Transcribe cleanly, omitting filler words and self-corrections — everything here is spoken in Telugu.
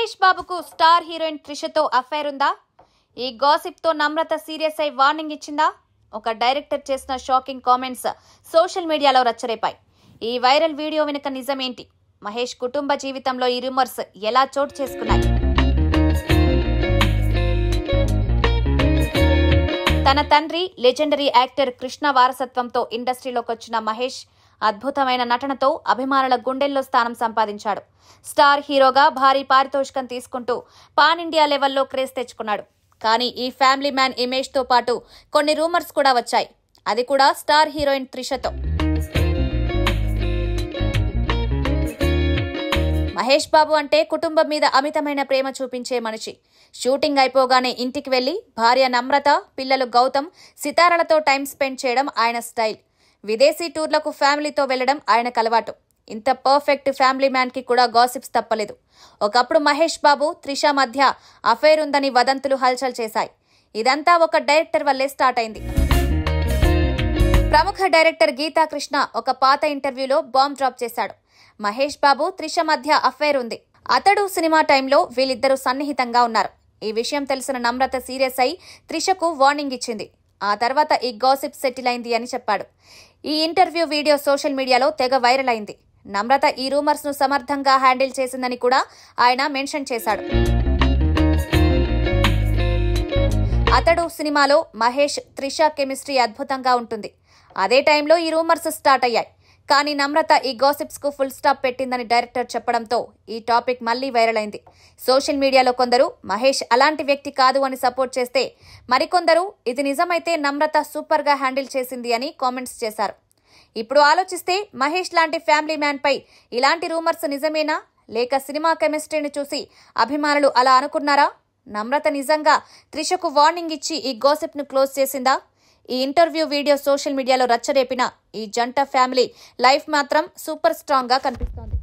మహేష్ బాబుకు స్టార్ హీరోయిన్ త్రిషతో అఫైర్ ఉందా? ఈ గాసిప్ తో నమ్రత సీరియస్ అయి వార్నింగ్ ఇచ్చిందా? ఒక డైరెక్టర్ చేసిన షాకింగ్ కామెంట్స్ సోషల్ మీడియాలో రచ్చరేపాయి. ఈ వైరల్ వీడియో వెనుక నిజమేంటి? మహేష్ కుటుంబ జీవితంలో ఈ రూమర్స్ ఎలా చోటు చేసుకున్నాయి? తన తండ్రి లెజెండరీ యాక్టర్ కృష్ణ వారసత్వంతో ఇండస్ట్రీలోకి వచ్చిన మహేష్ అద్భుతమైన నటనతో అభిమానుల గుండెల్లో స్థానం సంపాదించాడు. స్టార్ హీరోగా భారీ పారితోషికం తీసుకుంటూ పాన్ ఇండియా లెవెల్లో క్రేజ్ తెచ్చుకున్నాడు. కానీ ఈ ఫ్యామిలీ మ్యాన్ ఇమేజ్ తో పాటు కొన్ని రూమర్స్ కూడా వచ్చాయి. అది కూడా స్టార్ హీరోయిన్ త్రిషతో. మహేష్ బాబు అంటే కుటుంబం మీద అమితమైన ప్రేమ చూపించే మనిషి. షూటింగ్ అయిపోగానే ఇంటికి వెళ్లి భార్య నమ్రత, పిల్లలు గౌతమ్, సితారలతో టైం స్పెండ్ చేయడం ఆయన స్టైల్. విదేశీ టూర్లకు ఫ్యామిలీతో వెళ్లడం ఆయనకు అలవాటు. ఇంత పర్ఫెక్ట్ ఫ్యామిలీ మ్యాన్ కి కూడా గాసిప్స్ తప్పలేదు. ఒకప్పుడు మహేష్ బాబు, త్రిష మధ్య అఫైర్ ఉందని వదంతులు హల్చల్ చేశాయి. ఇదంతా ఒక డైరెక్టర్ వల్లే స్టార్ట్ అయింది. ప్రముఖ డైరెక్టర్ గీతా కృష్ణ ఒక పాత ఇంటర్వ్యూలో బాంబ్ డ్రాప్ చేశాడు. మహేష్ బాబు, త్రిష మధ్య అఫైర్ ఉంది. అతడు సినిమా టైంలో వీళ్ళిద్దరూ సన్నిహితంగా ఉన్నారు. ఈ విషయం తెలిసిన నమ్రత సీరియస్ అయి త్రిషకు వార్నింగ్ ఇచ్చింది. ఆ తర్వాత ఈ గాసిప్ సెటిల్ అయింది అని చెప్పాడు. ఈ ఇంటర్వ్యూ వీడియో సోషల్ మీడియాలో తెగ వైరల్ అయింది. నమ్రత ఈ రూమర్స్ ను సమర్థంగా హ్యాండిల్ చేసిందని కూడా ఆయన మెన్షన్ చేశాడు. అతడు సినిమాలో మహేష్, త్రిష కెమిస్ట్రీ అద్భుతంగా ఉంటుంది. అదే టైంలో ఈ రూమర్స్ స్టార్ట్ అయ్యాయి. కానీ నమ్రత ఈ గాసిప్స్ కు ఫుల్ స్టాప్ పెట్టిందని డైరెక్టర్ చెప్పడంతో ఈ టాపిక్ మళ్లీ వైరల్ అయింది. సోషల్ మీడియాలో కొందరు మహేష్ అలాంటి వ్యక్తి కాదు అని సపోర్ట్ చేస్తే, మరికొందరు ఇది నిజమైతే నమ్రత సూపర్ గా హ్యాండిల్ చేసింది అని కామెంట్స్ చేశారు. ఇప్పుడు ఆలోచిస్తే మహేష్ లాంటి ఫ్యామిలీ మ్యాన్ పై ఇలాంటి రూమర్స్ నిజమేనా, లేక సినిమా కెమిస్ట్రీని చూసి అభిమానులు అలా అనుకున్నారా? నమ్రత నిజంగా త్రిషకు వార్నింగ్ ఇచ్చి ఈ గాసిప్ ను క్లోజ్ చేసిందా? ఈ ఇంటర్వ్యూ వీడియో సోషల్ మీడియాలో రచ్చరేపిన ఈ జంట ఫ్యామిలీ లైఫ్ మాత్రం సూపర్ స్ట్రాంగ్ గా కనిపిస్తోంది.